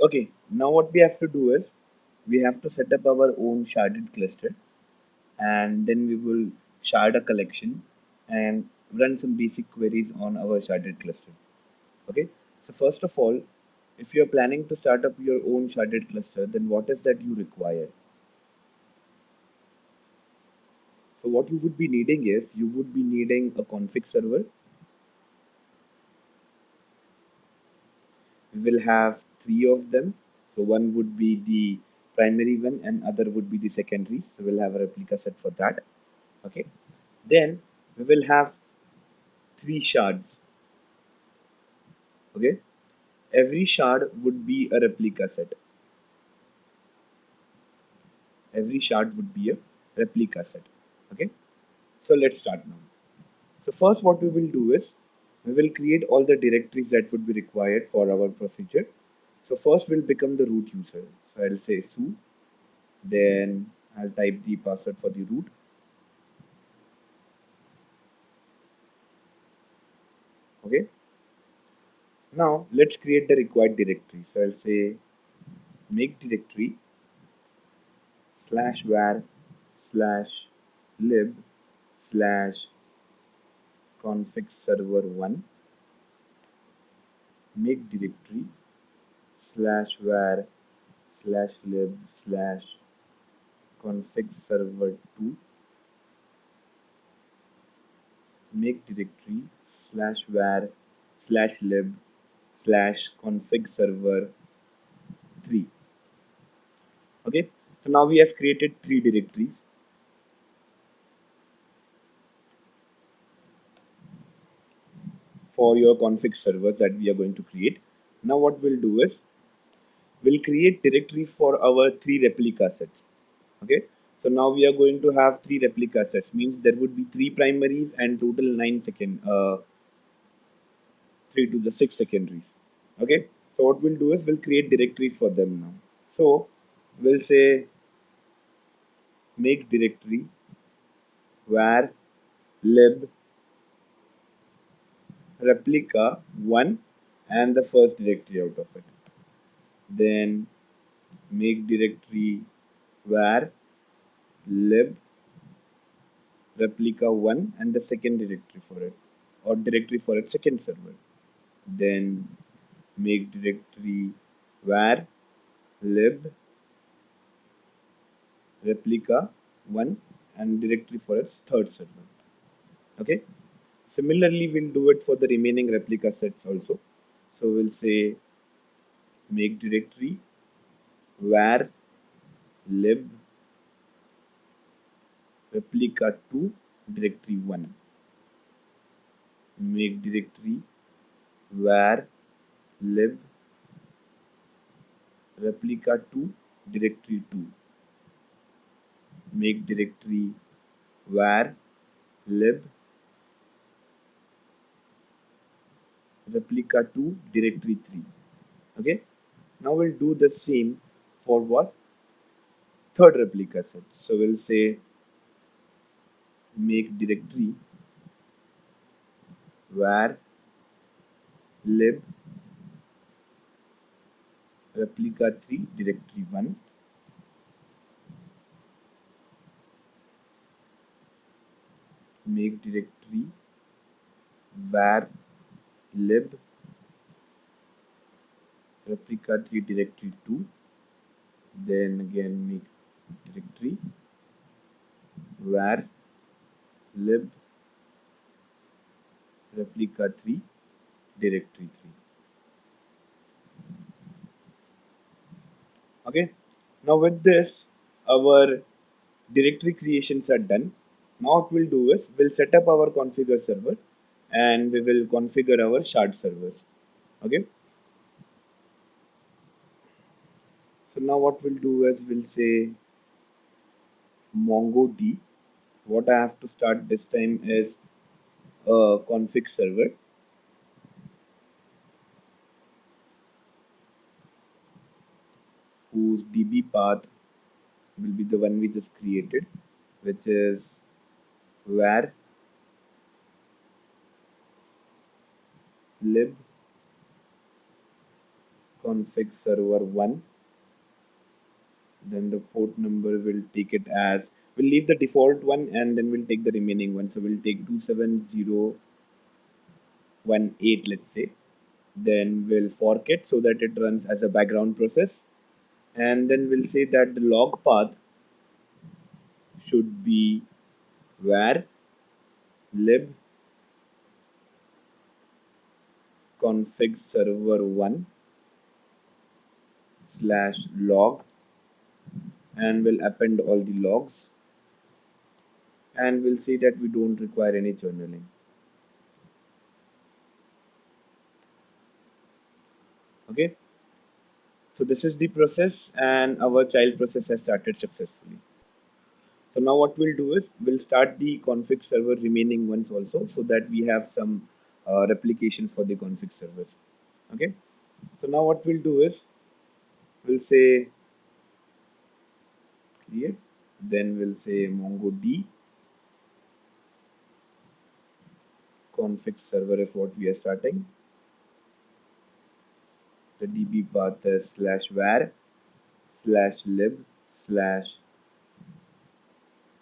Okay, now what we have to do is we have to set up our own sharded cluster, and then we will shard a collection and run some basic queries on our sharded cluster. Okay, so first of all, if you're planning to start up your own sharded cluster, then what is that you require? So what you would be needing is you would be needing a config server. We will have three of them. So one would be the primary one and other would be the secondaries. So we'll have a replica set for that. Okay. Then we will have three shards. Okay. Every shard would be a replica set. Every shard would be a replica set. Okay. So let's start now. So first what we will do is we will create all the directories that would be required for our procedure. So first we'll become the root user. So I'll say su, then I'll type the password for the root. Okay. Now let's create the required directory. So I'll say make directory slash var slash lib slash config server 1, make directory slash var slash lib slash config server 2, make directory slash var slash lib slash config server 3. Okay, so now we have created three directories. For your config servers that we are going to create. Now what we'll do is we'll create directories for our three replica sets. Okay, so now we are going to have three replica sets, means there would be three primaries and total 3 to the 6 secondaries. Okay, so what we'll do is we'll create directories for them now. So we'll say make directory var lib replica 1 and the first directory out of it. Then make directory var lib replica 1 and the second directory for it, or directory for its second server. Then make directory var lib replica 1 and directory for its third server. Okay, similarly we'll do it for the remaining replica sets also. So we'll say make directory var lib replica 2 directory 1, make directory var lib replica 2 directory 2, make directory var lib replica 2 directory 3. Okay, now we'll do the same for what third replica set. So we'll say make directory var lib replica 3 directory 1, make directory var lib replica 3 directory 2, then again make directory var lib replica 3 directory 3. Okay, now with this our directory creations are done. Now what we'll do is we'll set up our configure server and we will configure our shard servers. Okay, so now what we'll do is we'll say MongoDB. What I have to start this time is a config server. Whose DB path will be the one we just created, which is var lib config server 1. Then the port number will take it as, we'll leave the default one and then we'll take the remaining one. So we'll take 27018, let's say. Then we'll fork it so that it runs as a background process. And then we'll say that the log path should be var lib config server 1 / log, and we'll append all the logs, and we'll see that we don't require any journaling. Okay, so this is the process and our child process has started successfully. So now what we'll do is we'll start the config server remaining ones also, so that we have some replications for the config servers. Okay, so now what we'll do is we'll say create, then we'll say MongoDB config server is what we are starting. The DB path is /var /lib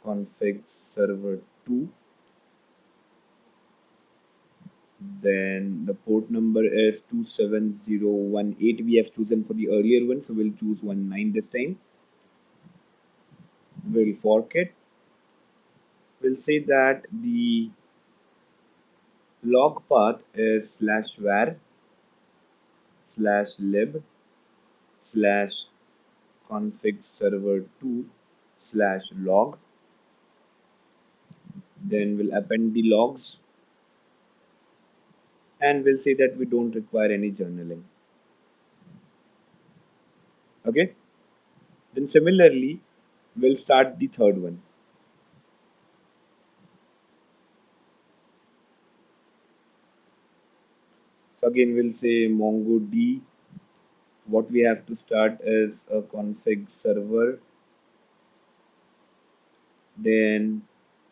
/config server 2. Then the port number is 27018. We have chosen for the earlier one, so we'll choose 19 this time. We'll fork it. We'll say that the log path is /var /lib /config server 2 /log. Then we'll append the logs, and we'll say that we don't require any journaling. Okay, then similarly we'll start the third one. So again we'll say MongoDB. What we have to start is a config server, then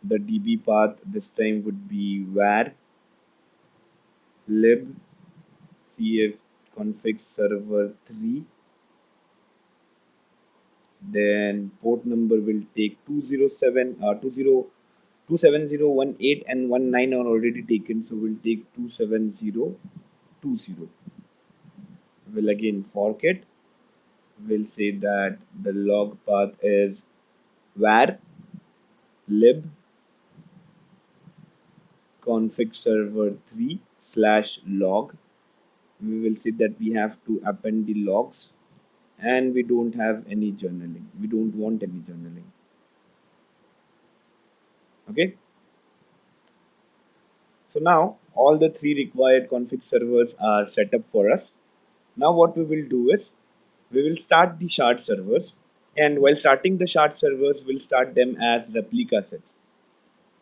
the DB path this time would be var lib cf config server 3. Then port number will take 27018 and 19 are already taken, so we'll take 27020. We'll again fork it. We'll say that the log path is var lib config server 3 /log. We will see that we have to append the logs, and we don't have any journaling. We don't want any journaling. Okay, so now all the three required config servers are set up for us. Now what we will do is we will start the shard servers, and while starting the shard servers we'll start them as replica sets.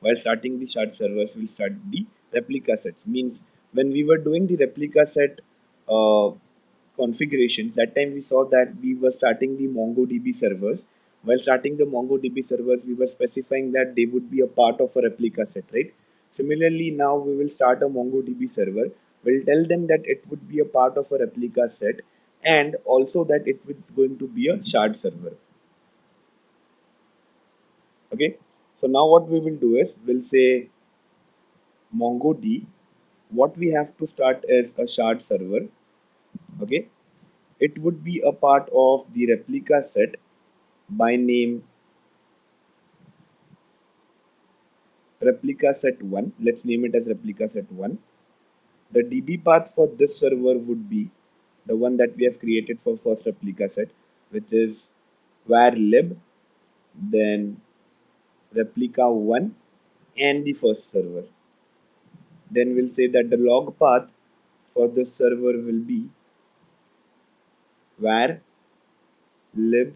While starting the shard servers we'll start the replica sets, means when we were doing the replica set configurations, that time we saw that we were starting the MongoDB servers. While starting the MongoDB servers, we were specifying that they would be a part of a replica set, right? Similarly, now we will start a MongoDB server. We'll tell them that it would be a part of a replica set, and also that it was going to be a shard server. Okay, so now what we will do is we'll say MongoDB. What we have to start is a shard server. Okay, it would be a part of the replica set by name replica set 1. Let's name it as replica set 1. The DB path for this server would be the one that we have created for first replica set, which is var lib, then replica 1 and the first server. Then we'll say that the log path for this server will be var lib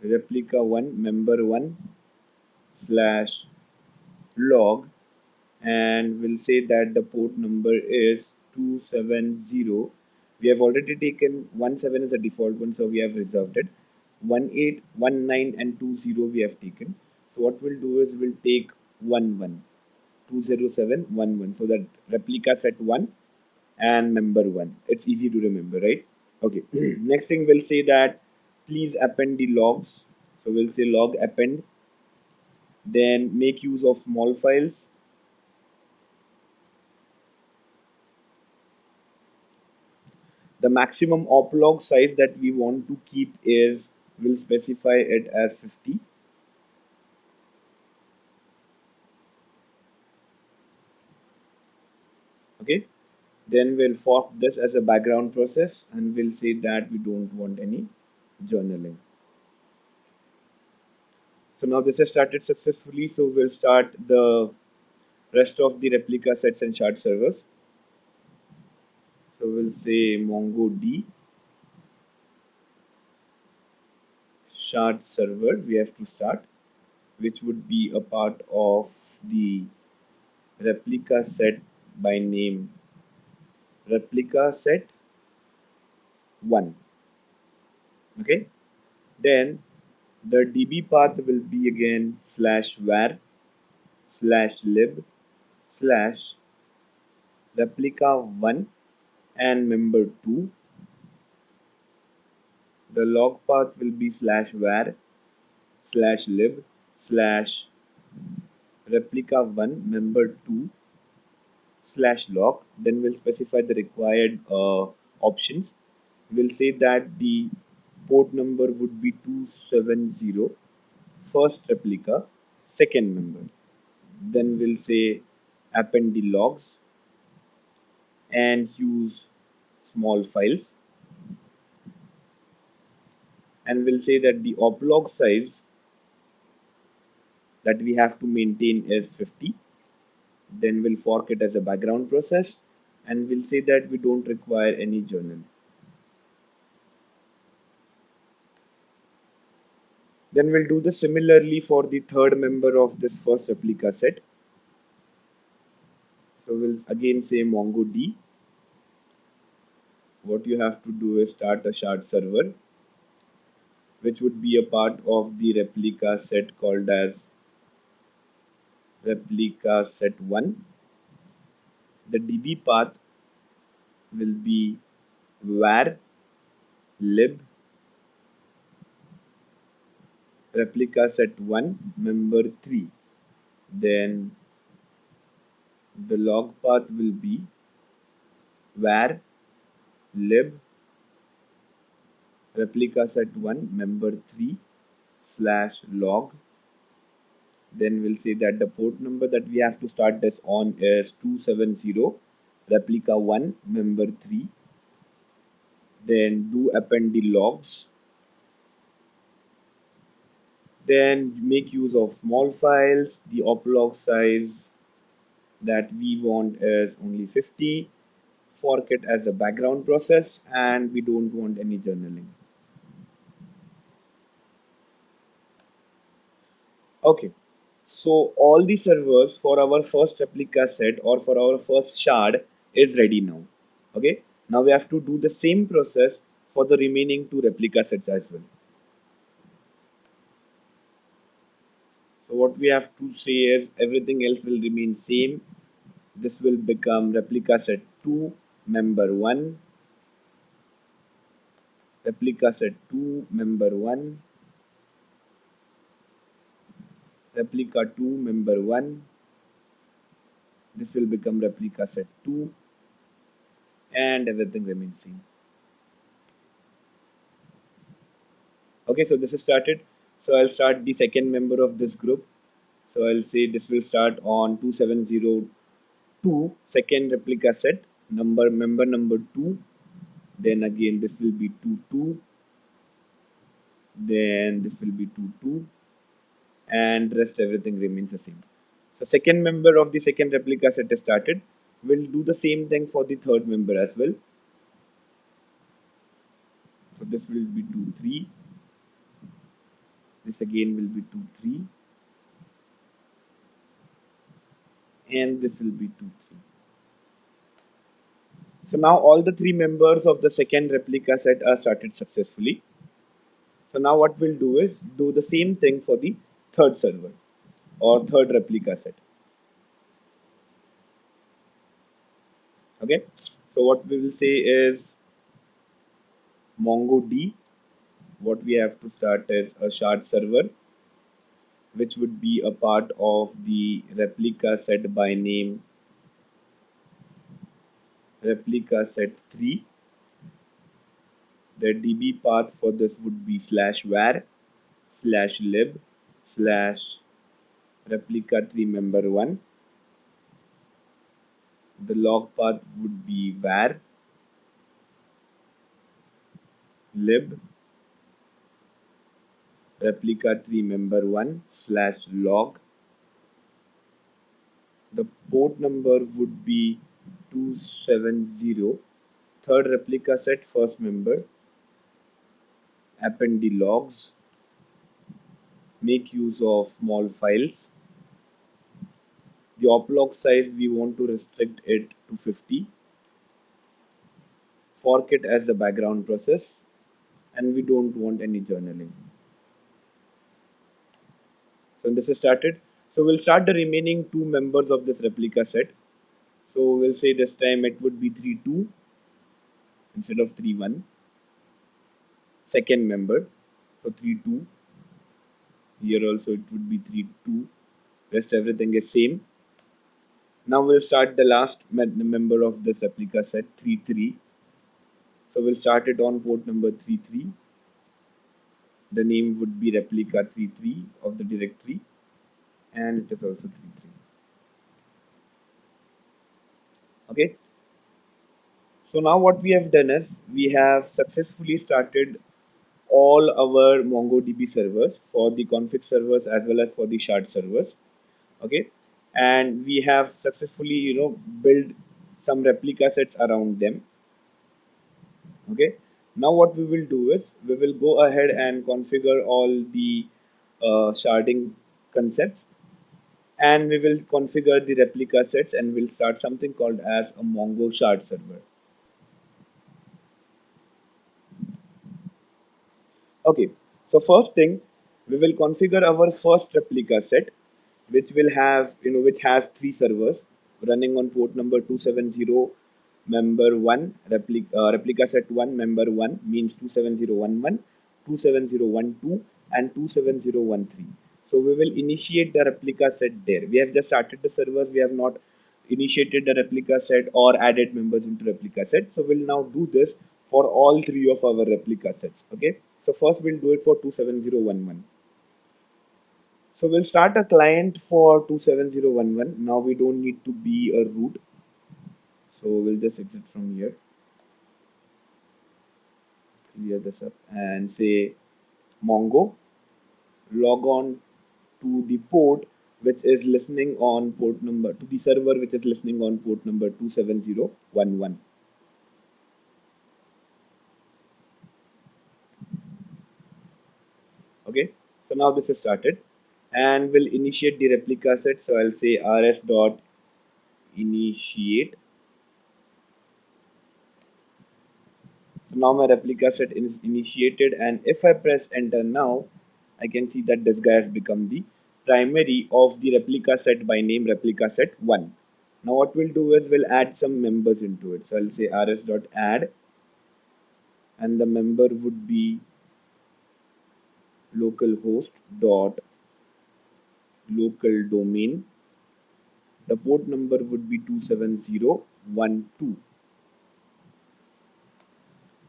replica 1 member 1 /log, and we'll say that the port number is 270. We have already taken 17 as a default one, so we have reserved it. 18, 19 and 20 we have taken. So what we'll do is we'll take 11, 20711, so that replica set 1 and member 1. It's easy to remember, right? Okay. Next thing we'll say that please append the logs. So we'll say log append, then make use of small files. The maximum oplog size that we want to keep is, we'll specify it as 50. Okay. Then we'll fork this as a background process and we'll say that we don't want any journaling. So now this has started successfully. So we'll start the rest of the replica sets and shard servers. So we'll say MongoDB shard server we have to start, which would be a part of the replica set by name replica set 1. Okay. Then the DB path will be again /var /lib /replica 1 and member 2. The log path will be /var /lib /replica 1 member 2 /log. Then we'll specify the required options. We'll say that the port number would be 270, first replica, second member. Then we'll say append the logs and use small files, and we'll say that the oplog size that we have to maintain is 50. Then we'll fork it as a background process and we'll say that we don't require any journal. Then we'll do this similarly for the third member of this first replica set. So we'll again say MongoDB. What you have to do is start a shard server, which would be a part of the replica set called as replica set 1. The DB path will be var lib replica set 1 member 3. Then the log path will be var lib replica set 1 member 3 /log. Then we'll say that the port number that we have to start this on is 270 replica 1 member 3. Then do append the logs. Then make use of small files. The oplog size that we want is only 50. Fork it as a background process and we don't want any journaling. Okay. So all the servers for our first replica set or for our first shard is ready now. Okay. Now we have to do the same process for the remaining 2 replica sets as well. So what we have to say is everything else will remain same. This will become replica set 2 member 1, replica set 2 member 1, replica 2 member 1. This will become replica set 2 and everything remains same. Okay, so this is started. So I'll start the second member of this group. So I'll say this will start on 2702 second replica set member number 2. Then again this will be 22. Then this will be 22 and rest everything remains the same. So second member of the second replica set is started. We'll do the same thing for the third member as well. So this will be 23. This again will be 23. And this will be 23. So now all the 3 members of the second replica set are started successfully. So now what we'll do is do the same thing for the third server or third replica set. Okay. So what we will say is MongoD. What we have to start is a shard server, which would be a part of the replica set by name replica set 3. The DB path for this would be /var /lib slash replica 3 member 1. The log path would be var lib replica 3 member 1 / log. The port number would be 270. Third replica set first member. Append the logs. Make use of small files. The oplog size we want to restrict it to 50. Fork it as a background process, and we don't want any journaling. So this is started. So we'll start the remaining two members of this replica set. So we'll say this time it would be 3-2 instead of 3-1. Second member. So 3-2. Here also it would be 3-2. Rest everything is same. Now we'll start the last member of this replica set, 3-3. So we'll start it on port number 3-3. The name would be replica 3-3 of the directory, and it is also 3-3. Okay. So now what we have done is we have successfully started all our MongoDB servers for the config servers as well as for the shard servers. Okay, and we have successfully built some replica sets around them. Okay, now what we will do is we will go ahead and configure all the sharding concepts, and we will configure the replica sets, and we'll start something called as a Mongo shard server. Okay, so first thing, we will configure our first replica set, which will have which has three servers running on port number 270 member 1 replica set 1 member 1 means 27011, 27012, and 27013. So we will initiate the replica set there. We have just started the servers, we have not initiated the replica set or added members into replica set. So we'll now do this for all three of our replica sets. Okay, so first we'll do it for 27011. So we'll start a client for 27011. Now we don't need to be a root. So we'll just exit from here. Clear this up and say Mongo. Log on to the port which is listening on port number, to the server which is listening on port number 27011. Okay, so now this is started, and we'll initiate the replica set. So I'll say rs dot initiate. So now my replica set is initiated, and if I press enter now, I can see that this guy has become the primary of the replica set by name replica set 1. Now what we'll do is we'll add some members into it. So I'll say rs dot add, and the member would be localhost dot local domain. The port number would be 27012.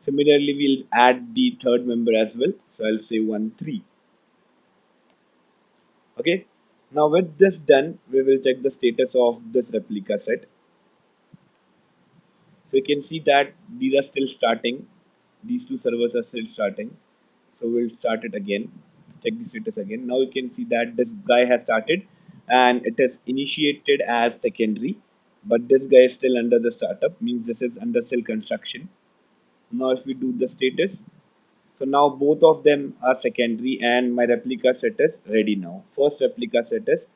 Similarly, we'll add the third member as well. So I'll say 13. Okay. Now with this done, we will check the status of this replica set. So you can see that these are still starting. These two servers are still starting. So we'll start it again. Check the status again. Now you can see that this guy has started and it is initiated as secondary. But this guy is still under the startup, means this is under still construction. Now if we do the status, so now both of them are secondary and my replica set is ready now. First replica set is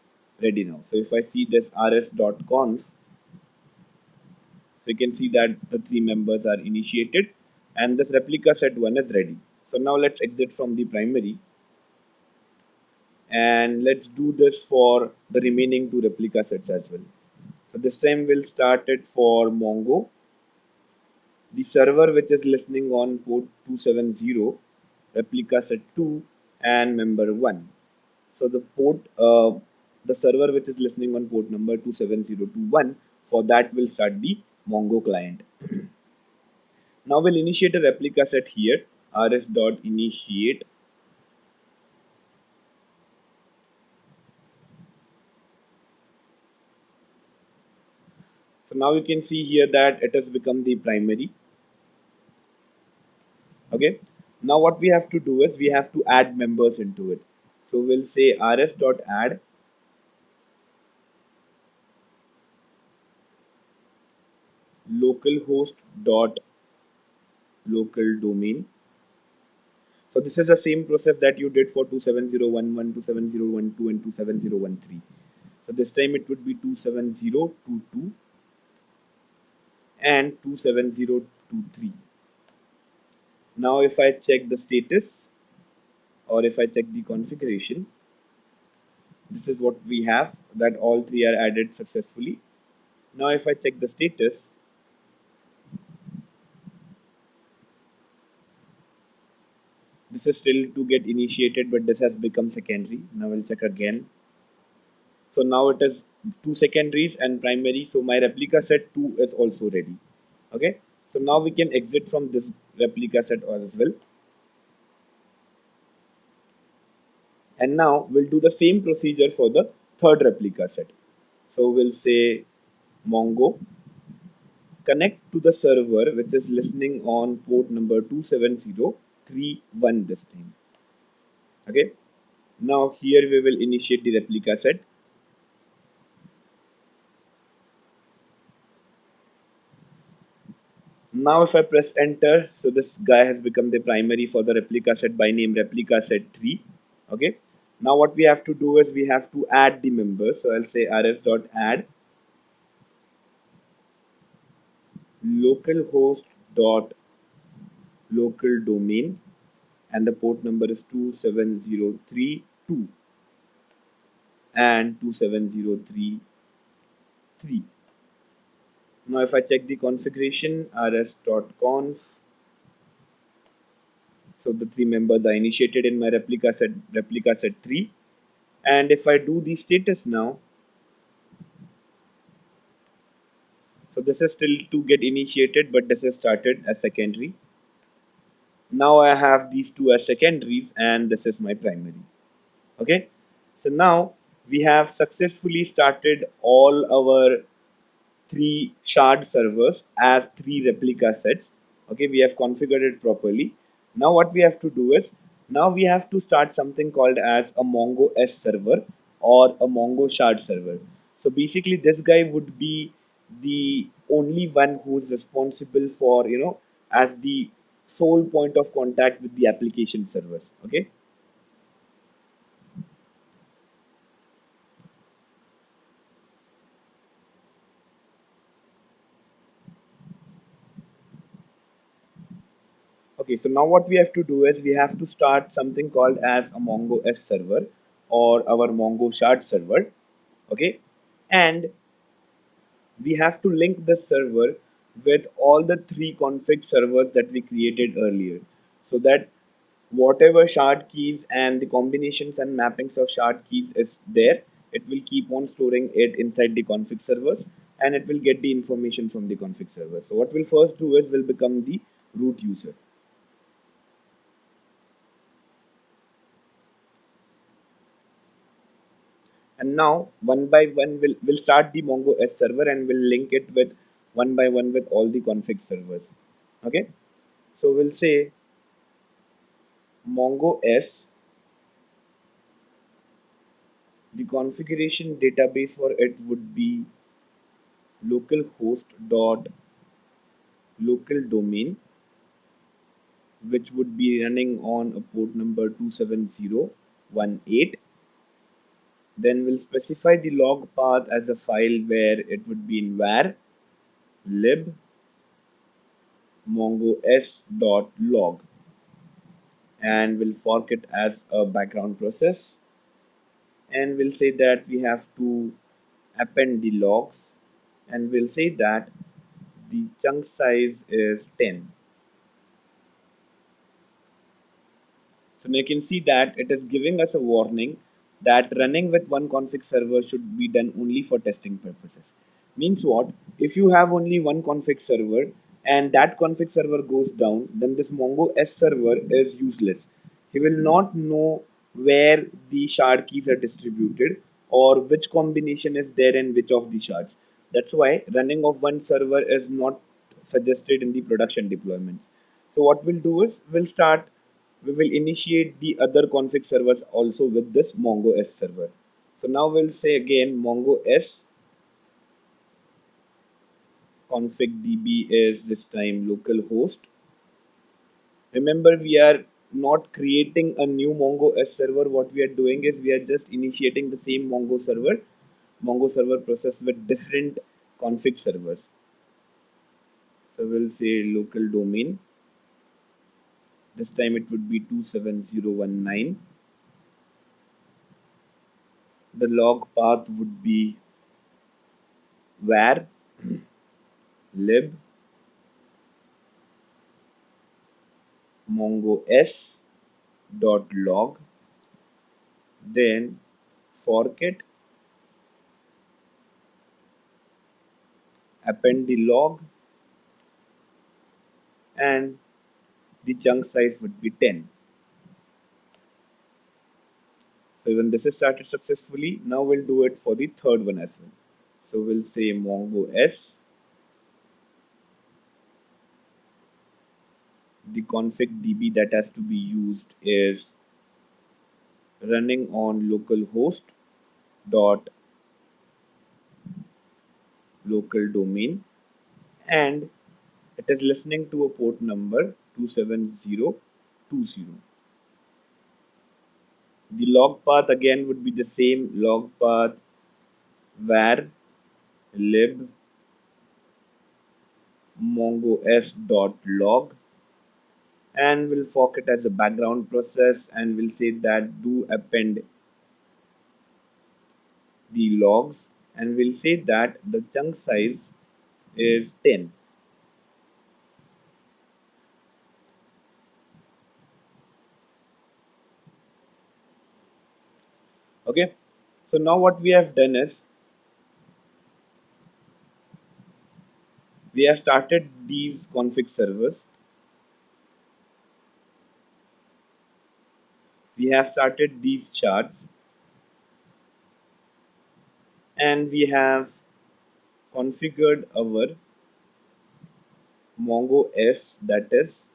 ready now. So if I see this rs.conf, so you can see that the three members are initiated and this replica set 1 is ready. So now let's exit from the primary and let's do this for the remaining two replica sets as well. So this time we'll start it for Mongo. the server which is listening on port 270, replica set 2, and member 1. So the server which is listening on port number 27021, for that will start the Mongo client. Now we'll initiate a replica set here, rs.initiate. So now you can see here that it has become the primary. Okay. Now what we have to do is we have to add members into it. So we'll say rs.add localhost dot local domain. So this is the same process that you did for 27011, 27012, and 27013. So this time it would be 27022 and 27023. Now if I check the status, or if I check the configuration, this is what we have, that all three are added successfully. Now if I check the status, this is still to get initiated, but this has become secondary. Now I'll check again. So now it is two secondaries and primary. So my replica set 2 is also ready. Okay. So now we can exit from this replica set as well. And now we'll do the same procedure for the third replica set. So we'll say Mongo connect to the server which is listening on port number 27031 this time. Okay. Now here we will initiate the replica set. Now if I press enter, so this guy has become the primary for the replica set by name replica set 3. Okay. Now what we have to do is we have to add the members. So I'll say rs.add localhost dot local domain, and the port number is 27032 and 27033. Now if I check the configuration, rs.conf, so the three members are initiated in my replica set 3. And if I do the status now, so this is still to get initiated, but this is started as secondary. Now I have these two as secondaries and this is my primary. Okay. So now we have successfully started all our three shard servers as three replica sets. Okay, we have configured it properly. Now what we have to do is, now we have to start something called as a Mongo S server or a Mongo shard server. So basically this guy would be the only one who is responsible for, as the sole point of contact with the application servers. Okay. Okay, so now what we have to do is we have to start something called as a Mongo S server or our Mongo shard server. Okay, and we have to link the server with all the three config servers that we created earlier, so that whatever shard keys and the combinations and mappings of shard keys is there, it will keep on storing it inside the config servers, and it will get the information from the config server. So what we'll first do is we'll become the root user. And now one by one we'll start the Mongo S server and we'll link it with one by one with all the config servers. Okay. So we'll say Mongo S, the configuration database for it would be localhost dot local domain, which would be running on a port number 27018. Then we'll specify the log path as a file where it would be in var lib mongos.log, and we'll fork it as a background process, and we'll say that we have to append the logs, and we'll say that the chunk size is 10. So now you can see that it is giving us a warning that running with one config server should be done only for testing purposes. Means what? If you have only one config server and that config server goes down, then this Mongo S server is useless. He will not know where the shard keys are distributed or which combination is there in which of the shards. That's why running of one server is not suggested in the production deployments. So what we'll do is we will initiate the other config servers also with this Mongo S server. So now we'll say again Mongo S config db is this time localhost. Remember, we are not creating a new Mongo S server. What we are doing is we are just initiating the same Mongo server process with different config servers. So we'll say local domain. This time it would be 27019. The log path would be var lib mongo s dot log, then fork it, append the log, and the chunk size would be 10. So when this is started successfully, now we'll do it for the third one as well. So we'll say mongo s, the config db that has to be used is running on localhost dot local domain, and it is listening to a port number 27020. The log path again would be the same log path var lib mongo s dot log, and we'll fork it as a background process, and we'll say that do append the logs, and we'll say that the chunk size is 10. Okay, so now what we have done is we have started these config servers, we have started these charts, and we have configured our mongo s, that is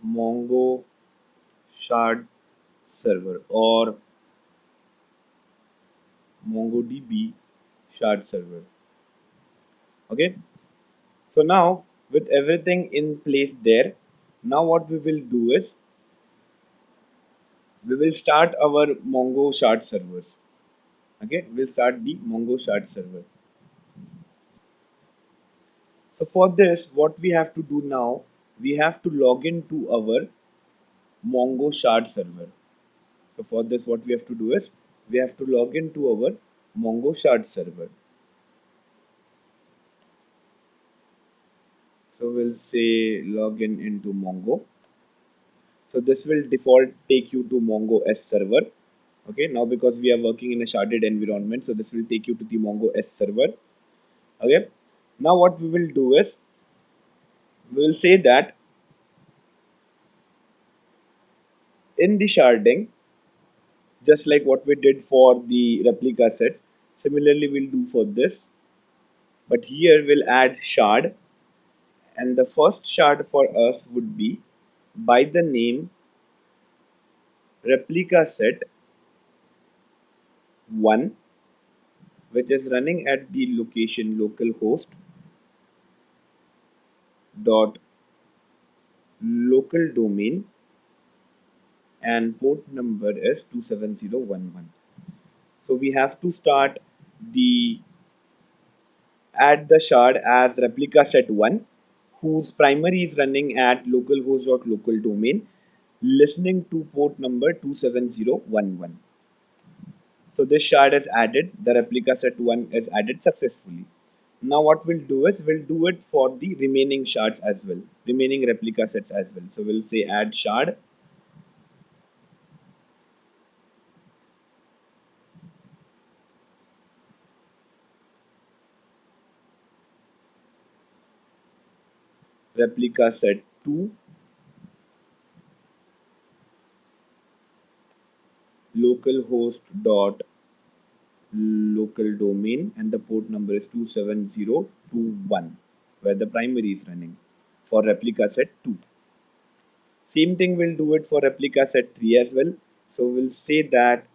mongo shard server or MongoDB shard server. Okay, so now with everything in place there, now what we will do is we will start our Mongo shard servers. Okay, we'll start the Mongo shard server. So for this, what we have to do now, we have to log into our Mongo shard server. So for this, what we have to do is we have to log into our Mongo shard server. So we'll say login into Mongo. So this will default take you to Mongo S server. Okay, now because we are working in a sharded environment, so this will take you to the Mongo S server. Okay, now what we will do is we will say that in the sharding, just like what we did for the replica set, similarly we'll do for this, but here we'll add shard, and the first shard for us would be by the name replica set 1, which is running at the location localhost dot local domain, and port number is 27011. So we have to start the add the shard as replica set 1, whose primary is running at localhost.local domain, listening to port number 27011. So this shard is added, the replica set 1 is added successfully. Now what we'll do is we'll do it for the remaining shards as well, remaining replica sets as well. So we'll say add shard, replica set 2, localhost dot local domain, and the port number is 27021, where the primary is running for replica set 2. Same thing we'll do it for replica set 3 as well. So we'll say that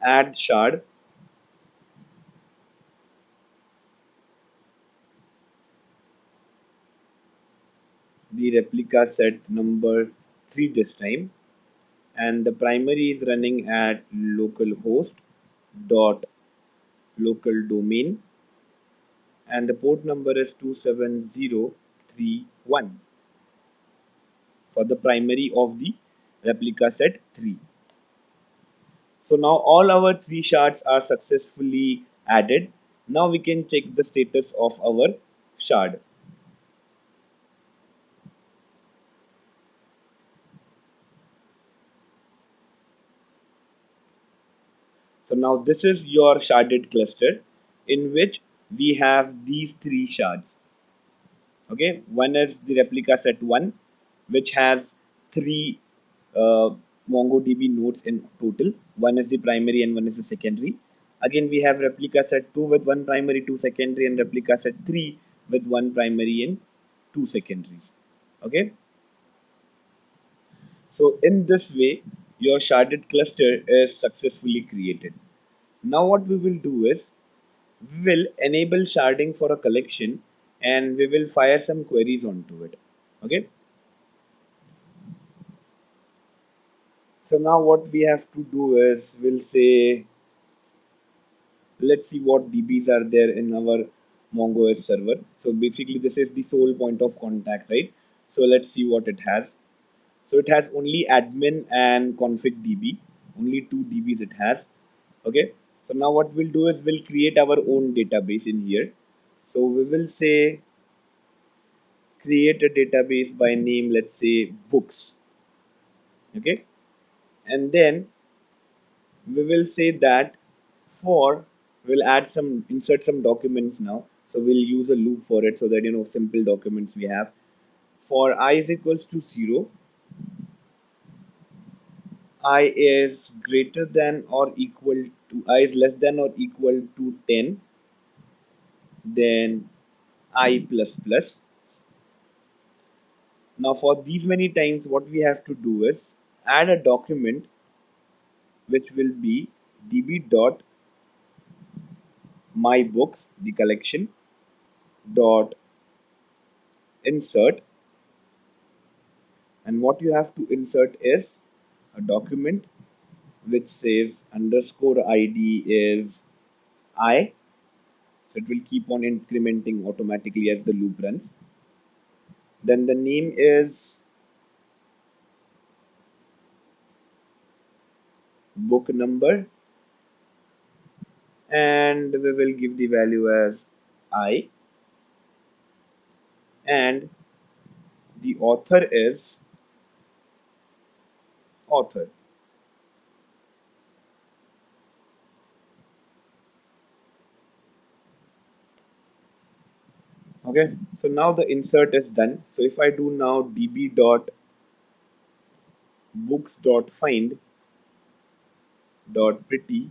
add shard, the replica set number 3 this time, and the primary is running at localhost dot local domain, and the port number is 27031 for the primary of the replica set 3. So now all our 3 shards are successfully added. Now we can check the status of our shard. So now this is your sharded cluster in which we have these 3 shards. Okay, one is the replica set 1, which has 3 uh, MongoDB nodes in total. One is the primary and one is the secondary. Again, we have replica set 2 with 1 primary, 2 secondary, and replica set 3 with 1 primary and 2 secondaries. Okay, so in this way, your sharded cluster is successfully created. Now what we will do is we will enable sharding for a collection and we will fire some queries onto it. Okay, so now what we have to do is we'll say let's see what DBs are there in our MongoS server. So basically this is the sole point of contact, right? So let's see what it has. So it has only admin and config DB, only 2 DBs it has. Okay, so now what we'll do is we'll create our own database in here. So we will say create a database by name, let's say books. Okay, and then we will say that for we'll add some insert some documents now. So we'll use a loop for it so that simple documents we have. For I is equals to 0, I is greater than or equal to I is less than or equal to 10, then I plus plus. Now for these many times what we have to do is add a document which will be db dot my books, the collection, dot insert, and what you have to insert is a document which says underscore id is I, so it will keep on incrementing automatically as the loop runs. Then the name is book number, and we will give the value as I, and the author is author. Okay, so now the insert is done. So if I do now db dot books dot find dot pretty,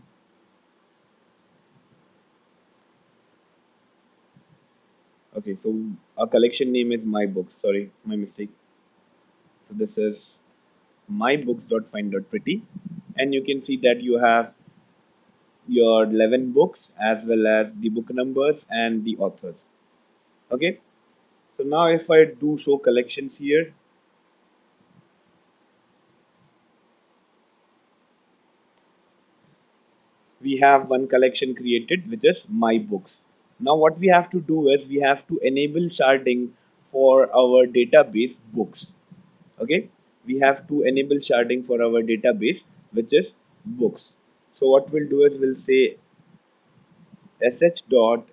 okay, so our collection name is my books, sorry, my mistake. So this is my books dot find dot pretty, and you can see that you have your 11 books as well as the book numbers and the authors. Okay, so now if I do show collections here, we have one collection created which is my books. Now what we have to do is we have to enable sharding for our database books. Okay, we have to enable sharding for our database which is books. So what we'll do is we'll say sh dot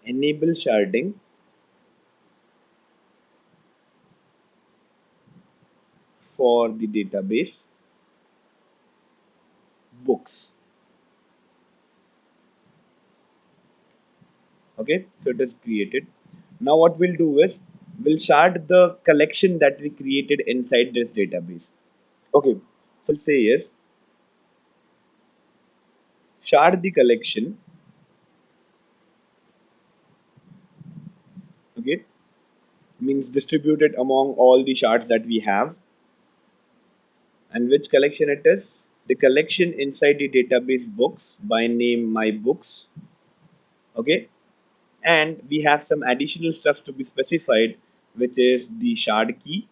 enable sharding for the database books. Okay, so it is created. Now what we'll do is we'll shard the collection that we created inside this database. Okay, so we'll say is shard the collection. Okay, means distributed among all the shards that we have. And which collection it is? The collection inside the database books by name my books. Okay, and we have some additional stuff to be specified, which is the shard key,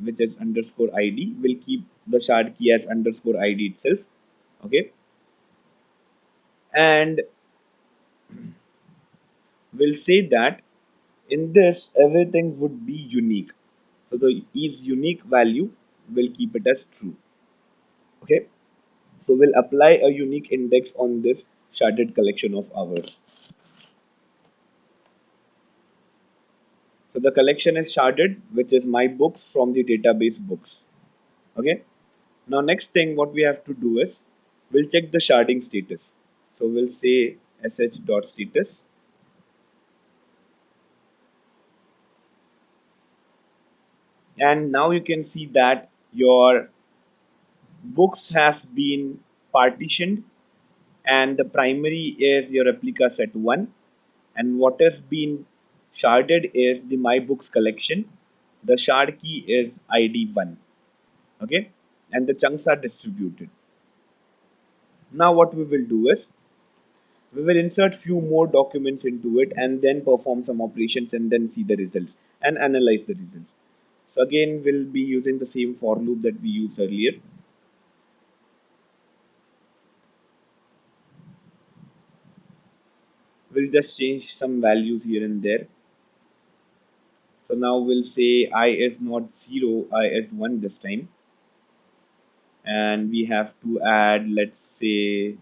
which is underscore id. We'll keep the shard key as underscore id itself. Okay, and we'll say that in this everything would be unique. So the is unique value will keep it as true. Okay, so we'll apply a unique index on this sharded collection of ours. So the collection is sharded, which is my books from the database books. Okay. Now next thing what we have to do is we'll check the sharding status. So we'll say sh.status, and now you can see that your books has been partitioned, and the primary is your replica set 1, and what has been sharded is the my books collection. The shard key is id 1. Okay, and the chunks are distributed. Now what we will do is we will insert few more documents into it and then perform some operations and then see the results and analyze the results. So again we'll be using the same for loop that we used earlier. We'll just change some values here and there. So now we'll say I is not 0, I is 1 this time, and we have to add, let's say,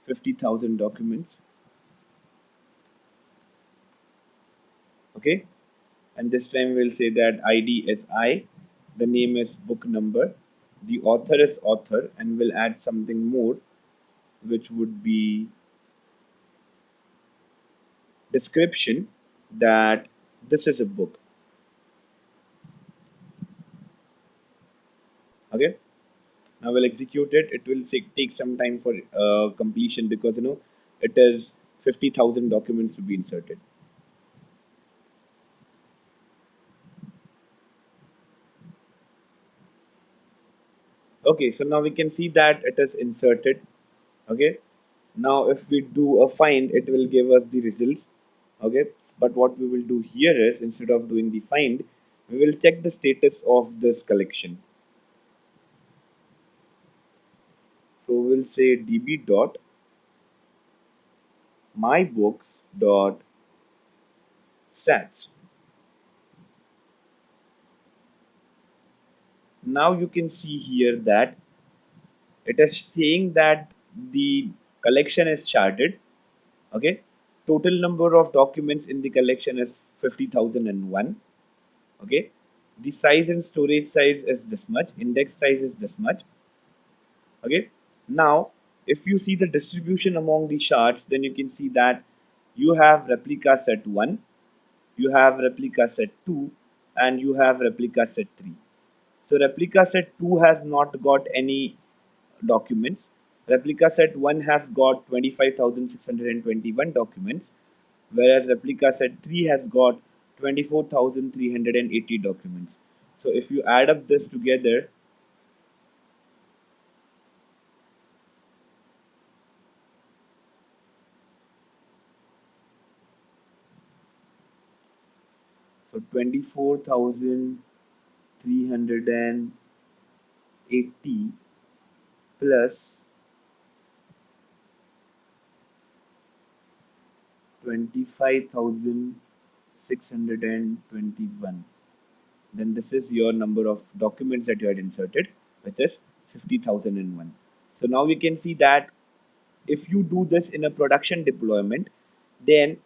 50,000 documents. Okay, and this time we'll say that id is I, the name is book number, the author is author, and we'll add something more, which would be description, that this is a book. Okay, now we'll execute it. It will take some time for completion, because it is 50,000 documents to be inserted. Okay, so now we can see that it is inserted. Okay, now if we do a find, it will give us the results. Okay, but what we will do here is, instead of doing the find, we will check the status of this collection. So we'll say db dot mybooks dot stats. Now you can see here that it is saying that the collection is sharded. Okay, total number of documents in the collection is 50,001. Okay, the size and storage size is this much, index size is this much. Okay, now if you see the distribution among the shards, then you can see that you have replica set 1, you have replica set 2, and you have replica set 3. So replica set 2 has not got any documents. Replica set 1 has got 25,621 documents, whereas replica set 3 has got 24,380 documents. So if you add up this together, so 24,380 plus 25,621. then this is your number of documents that you had inserted, which is 50,001. So now we can see that if you do this in a production deployment, then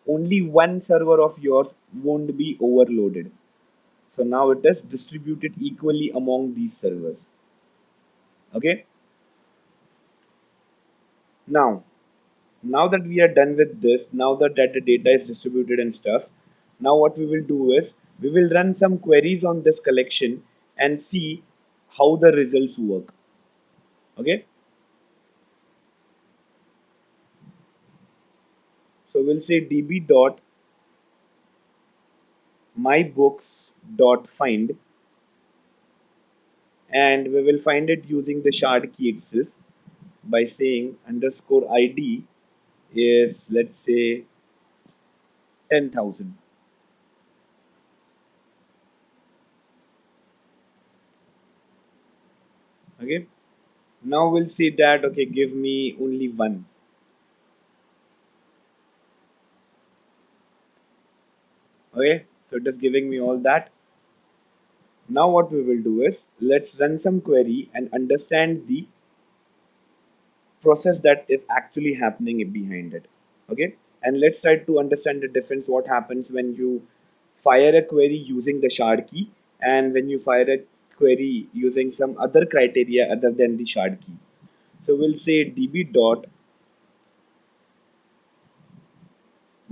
only one server of yours won't be overloaded. So now it is distributed equally among these servers. Okay. Now, now that we are done with this, now that the data is distributed and stuff, now what we will do is we will run some queries on this collection and see how the results work. Okay. So we'll say db dot mybooks dot find, and we will find it using the shard key itself by saying underscore id is, let's say, 10,000. Okay. Now we'll say that, okay, give me only one. Okay. So it is giving me all that. Now what we will do is let's run some query and understand the process that is actually happening behind it. Okay. And let's try to understand the difference, what happens when you fire a query using the shard key and when you fire a query using some other criteria other than the shard key. So we'll say db dot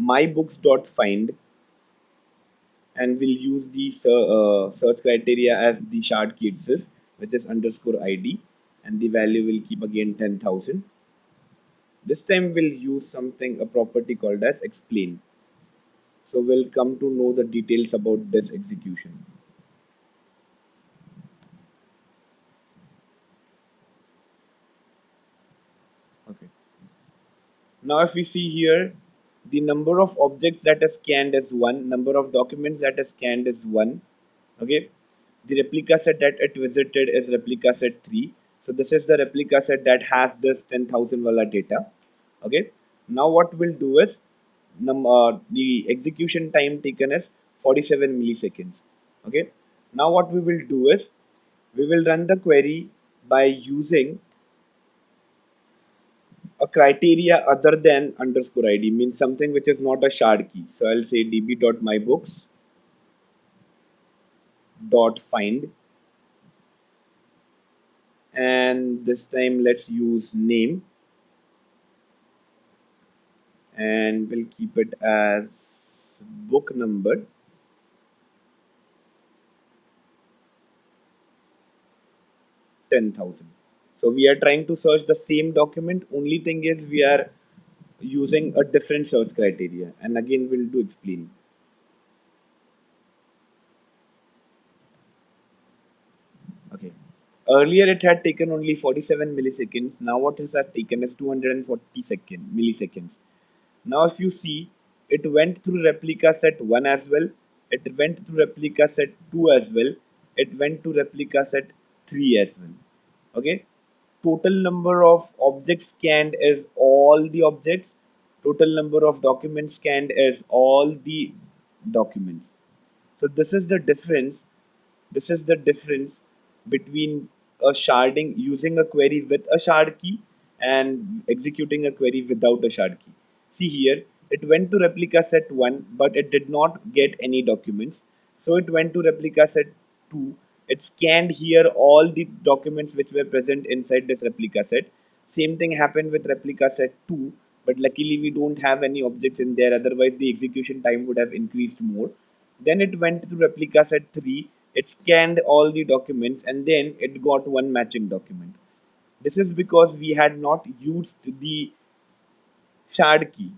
mybooks.find, and we'll use the search criteria as the shard key itself, which is underscore id, and the value will keep again 10,000. This time we'll use something, a property called as explain. So we'll come to know the details about this execution. Okay. Now if we see here, the number of objects that is scanned is 1, number of documents that is scanned is 1. Okay. The replica set that it visited is replica set 3. So this is the replica set that has this 10,000 wala data. Okay. Now what we'll do is the execution time taken is 47 milliseconds. Okay. Now what we will do is we will run the query by using a criteria other than underscore id, means something which is not a shard key. So I'll say db.mybooks.find, and this time let's use name, and we'll keep it as book number. $10,000. So we are trying to search the same document. Only thing is we are using a different search criteria. And again, we'll do explain. Okay. Earlier it had taken only 47 milliseconds. Now what it has taken is 240 milliseconds. Now if you see, it went through replica set 1 as well. It went through replica set 2 as well. It went to replica set 3 as well. Okay. Total number of objects scanned is all the objects. Total number of documents scanned is all the documents. So this is the difference. This is the difference between a sharding, using a query with a shard key, and executing a query without a shard key. See here, it went to replica set 1, but it did not get any documents. So it went to replica set 2. It scanned here all the documents which were present inside this replica set. Same thing happened with replica set 2, but luckily we don't have any objects in there, otherwise the execution time would have increased more. Then it went to replica set 3, it scanned all the documents, and then it got one matching document. This is because we had not used the shard key.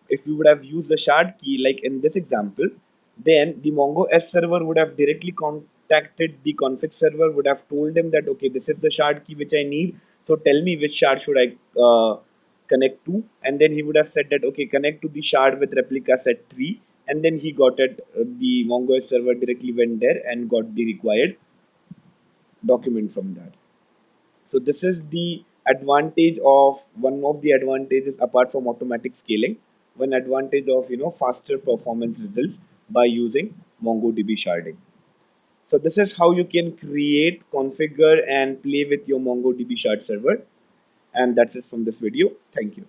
If we would have used the shard key, like in this example, then the Mongo S server would have directly contacted the config server, would have told him that, okay, this is the shard key which I need. So tell me which shard should I connect to. And then he would have said that, okay, connect to the shard with replica set 3. And then he got it. The Mongo S server directly went there and got the required document from that. So this is the advantage of, one of the advantages apart from automatic scaling, one advantage of faster performance results by using MongoDB sharding. So this is how you can create, configure, and play with your MongoDB shard server. And that's it from this video. Thank you.